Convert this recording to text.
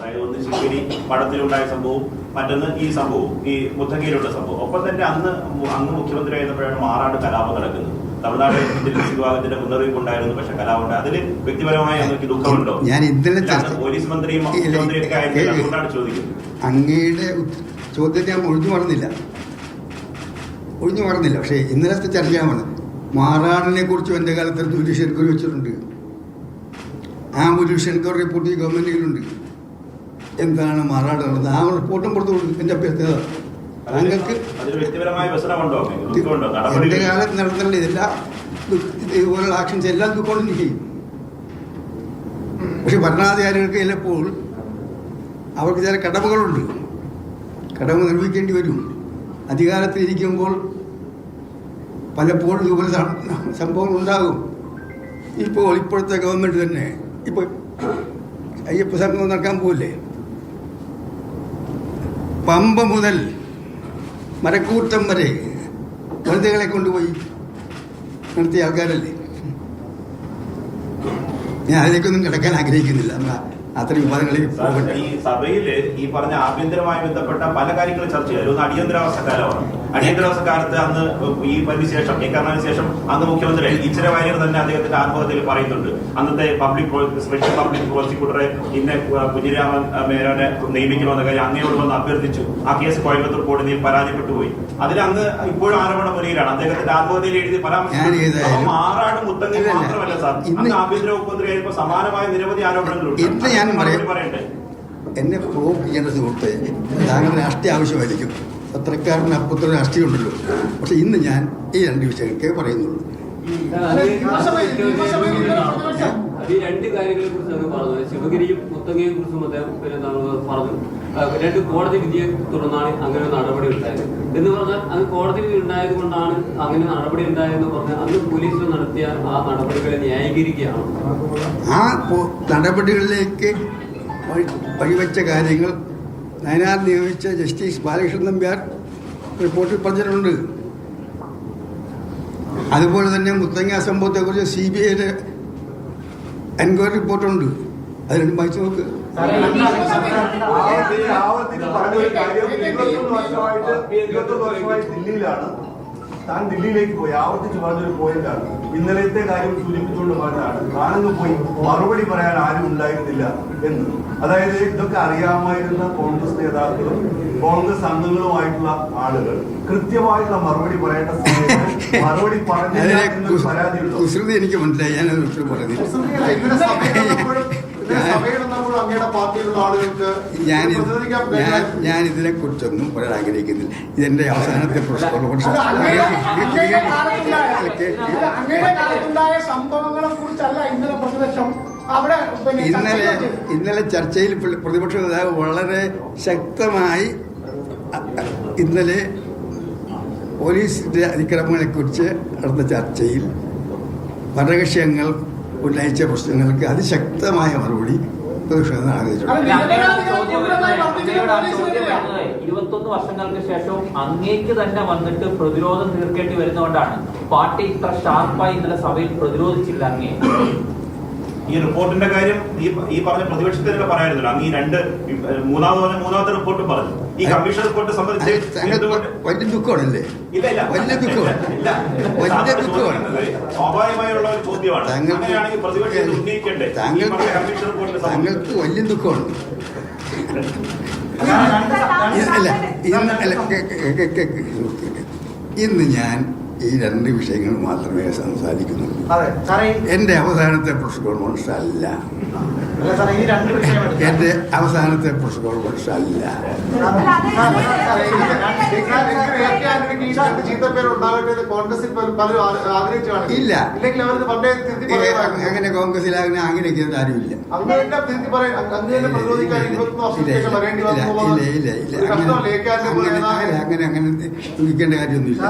അതായത് ഒന്ന് ശിവഗിരി പടത്തിലുണ്ടായ സംഭവവും മറ്റൊന്ന് ഈ സംഭവവും ഈ മുത്തങ്ങയിലുള്ള സംഭവം. ഒപ്പം തന്നെ അന്ന് മുഖ്യമന്ത്രി ആയിരുന്നപ്പോഴാണ് മാറാട് കലാപം നടക്കുന്നത്. തമിഴ്നാട് ഇന്റലിജൻസ് വിഭാഗത്തിന്റെ മുന്നറിയിപ്പ് ഉണ്ടായിരുന്നു, പക്ഷെ കലാപമുണ്ട്. അതിന് വ്യക്തിപരമായി അങ്ങക്ക് ദുഃഖമുണ്ടോ? ഞാൻ ഇന്നലെ പോലീസ് മന്ത്രിയും മുഖ്യമന്ത്രിയൊക്കെ ആയിരുന്നു, അതുകൊണ്ടാണ് ചോദിക്കുന്നത്. അങ്ങയുടെ ചോദ്യത്തെ ഞാൻ ഒഴിഞ്ഞു മറന്നില്ല. പക്ഷേ ഇന്നലത്തെ ചർച്ചയാണ് മാറാടിനെ കുറിച്ചും എൻ്റെ കാലത്ത് മുരളി ശങ്കർ വെച്ചിട്ടുണ്ട്. ആ മുരളി ശങ്കർ റിപ്പോർട്ട് ഈ ഗവൺമെന്റിലുണ്ട്. എന്താണ് മാറാട് നടന്നത്? ആ റിപ്പോർട്ടും പുറത്തു കൊടുക്കും. എൻ്റെ അഭ്യർത്ഥന താങ്കൾക്ക് എൻ്റെ കാലത്ത് നടത്തേണ്ട ഇതെല്ലാം ഇതുപോലുള്ള ആക്ഷൻസ് എല്ലാം ദുഃഖം ചെയ്യും. പക്ഷെ ഭരണാധികാരികൾക്ക് ചിലപ്പോൾ അവർക്ക് ചില കടമകളുണ്ട്, കടമ നിർവഹിക്കേണ്ടി വരും. അധികാരത്തിലിരിക്കുമ്പോൾ പലപ്പോഴും ഇതുപോലെ സംഭവങ്ങൾ ഉണ്ടാകും. ഇപ്പോഴത്തെ ഗവൺമെൻറ് തന്നെ ഇപ്പോൾ അയ്യപ്പ സംഗമം നടക്കാൻ പോവില്ലേ? പമ്പ മുതൽ മരക്കൂട്ടം വരെ വനിതകളെ കൊണ്ടുപോയി നടത്തിയ ആൾക്കാരല്ലേ. ഞാൻ അതിലേക്കൊന്നും കിടക്കാൻ ആഗ്രഹിക്കുന്നില്ല. അത്തരം വിവാദങ്ങളിൽ ഈ സഭയില് ഈ പറഞ്ഞ ആഭ്യന്തരമായി ബന്ധപ്പെട്ട പല കാര്യങ്ങളും ചർച്ച ചെയ്തു. ഒന്ന് അടിയന്തരാവസ്ഥ കാലമാണ്. അടിയന്തരാവസ്ഥ കാലത്ത് അന്ന് ഈ പതിന് ശേഷം ശേഷം അന്ന് മുഖ്യമന്ത്രി ഇച്ചിരി വാര്യർ തന്നെ അദ്ദേഹത്തിന്റെ ആത്മകഥയിൽ പറയുന്നുണ്ട്, അന്നത്തെ സ്പെഷ്യൽ പബ്ലിക് പ്രോസിക്യൂട്ടറെ ഇന്ന് കുഞ്ഞിരാമൻ മേനോനെ നിയമിക്കണമെന്ന കാര്യം അങ്ങയോട് വന്ന് അഭ്യർത്ഥിച്ചു. ആ കേസ് കോയമ്പത്തൂർ കോടതിയിൽ പരാജയപ്പെട്ടു പോയി. അതിൽ അങ്ങ് ഇപ്പോഴും ആരോപണ മുറിയിലാണ്. അദ്ദേഹത്തിന്റെ ആത്മകഥയിൽ എഴുതി മാറാട് മുത്തങ്ങ മാത്രമല്ല സാർ, അന്ന് ആഭ്യന്തര ഉപമന്ത്രിയായപ്പോ സമാനമായ നിരവധി ആരോപണങ്ങളുണ്ട്. എന്നെ പ്രൂവ് ചെയ്യേണ്ട സുഹൃത്തെ, താങ്കളുടെ രാഷ്ട്രീയ ആവശ്യമായിരിക്കും. പത്രക്കാരന് അപ്പുറത്തെ രാഷ്ട്രീയം ഉണ്ടല്ലോ. പക്ഷെ ഇന്ന് ഞാൻ ഈ രണ്ട് വിഷയങ്ങളൊക്കെ പറയുന്നുള്ളൂ. ഈ രണ്ട് കാര്യങ്ങളെ കുറിച്ചാണ് പറഞ്ഞത്. ശിവഗിരിയും മുത്തങ്ങയെ കുറിച്ചും അദ്ദേഹം പറഞ്ഞു. രണ്ട് കോടതി വിധിയെ തുടർന്നാണ് അങ്ങനെ ഒരു നടപടി ഉണ്ടായത് എന്ന് പറഞ്ഞാൽ, അത് കോടതി വിധി ഉണ്ടായത് കൊണ്ടാണ് അങ്ങനെ നടപടി ഉണ്ടായതെന്ന് പറഞ്ഞാൽ അന്ന് പോലീസ് നടത്തിയ ആ നടപടികളെ ന്യായീകരിക്കുകയാണ്. ആ നടപടികളിലേക്ക് വഴിവെച്ച കാര്യങ്ങൾ നയനാർ നിയോഗിച്ച ജസ്റ്റിസ് ബാലകൃഷ്ണൻ നമ്പ്യാർ റിപ്പോർട്ടിൽ പറഞ്ഞിട്ടുണ്ട്. അതുപോലെ തന്നെ മുത്തങ്ങ സംഭവത്തെക്കുറിച്ച് CBIയുടെ എൻക്വയറി റിപ്പോർട്ടുണ്ട്. അത് രണ്ടും വായിച്ചു നോക്ക്. ദില്ലിയിലാണ് താൻ ദില്ലിയിലേക്ക് പോയി ആവർത്തിച്ച് പറഞ്ഞൊരു പോയിന്റാണ്. ഇന്നലത്തെ കാര്യം സൂചിപ്പിച്ചുകൊണ്ട് പറഞ്ഞാണ് താനങ്ങ് പോയി മറുപടി പറയാൻ ആരും ഉണ്ടായിരുന്നില്ല എന്ന്. അതായത് ഇതൊക്കെ അറിയാമായിരുന്ന കോൺഗ്രസ് നേതാക്കളും കോൺഗ്രസ് അംഗങ്ങളുമായിട്ടുള്ള ആളുകൾ കൃത്യമായിട്ടുള്ള മറുപടി പറയേണ്ട സമയത്ത് മറുപടി പറഞ്ഞ പരാതിയുണ്ടോ? കുസൃതി എനിക്ക് മനസ്സിലായി. ഞാൻ ഇതിനെ കുറിച്ചൊന്നും പറയാൻ ആഗ്രഹിക്കുന്നില്ല. ഇതെന്റെ അവസാനത്തെ പ്രശ്നം. ഇന്നലെ ചർച്ചയിൽ പ്രതിപക്ഷ നേതാവ് വളരെ ശക്തമായി ഇന്നലെ പോലീസിന്റെ അതിക്രമങ്ങളെക്കുറിച്ച് നടന്ന ചർച്ചയിൽ ഭരണകക്ഷി അംഗങ്ങൾ ഉന്നയിച്ച പ്രശ്നങ്ങൾക്ക് അതിശക്തമായ മറുപടി പ്രതിപക്ഷ നേതാവ് 21 വർഷങ്ങൾക്ക് ശേഷവും അങ്ങേക്ക് തന്നെ വന്നിട്ട് പ്രതിരോധം തീർക്കേണ്ടി വരുന്നതുകൊണ്ടാണ് പാർട്ടി ഇത്ര ഷാർപ്പായി ഇന്നലെ സഭയിൽ പ്രതിരോധിച്ചില്ല അങ്ങേ. ഈ റിപ്പോർട്ടിന്റെ കാര്യം ഈ പറഞ്ഞ പ്രതിപക്ഷത്തിന് പറയായിരുന്നല്ലോ. അങ്ങ് ഈ മൂന്നാമത്തെ റിപ്പോർട്ടും പറഞ്ഞു. ഈ കമ്മീഷൻ റിപ്പോർട്ട് സംബന്ധിച്ച് വലിയ ദുഃഖമാണല്ലേ? സ്വാഭാവികമായുള്ള ഒരു ചോദ്യമാണ്. അങ്ങനെയാണെങ്കിൽ പ്രതിപക്ഷം ഉന്നയിക്കണ്ടേ? താങ്കൾക്ക് വലിയ ദുഃഖമാണ്. ഇന്ന് ഞാൻ ഈ രണ്ട് വിഷയങ്ങൾ മാത്രമേ സംസാരിക്കുന്നുള്ളൂ. എന്റെ അവസാനത്തെ പ്രസ് കോൺഫറൻസ് അല്ല. എന്റെ അവസാനത്തെ പ്രസ് കോൺഫറൻസ് അല്ല. ഇല്ല, അങ്ങനെ കോൺഗ്രസിലാകുന്ന അങ്ങനെയൊക്കെ ആരുമില്ല. അങ്ങനെ ചിന്തിക്കേണ്ട കാര്യമൊന്നുമില്ല.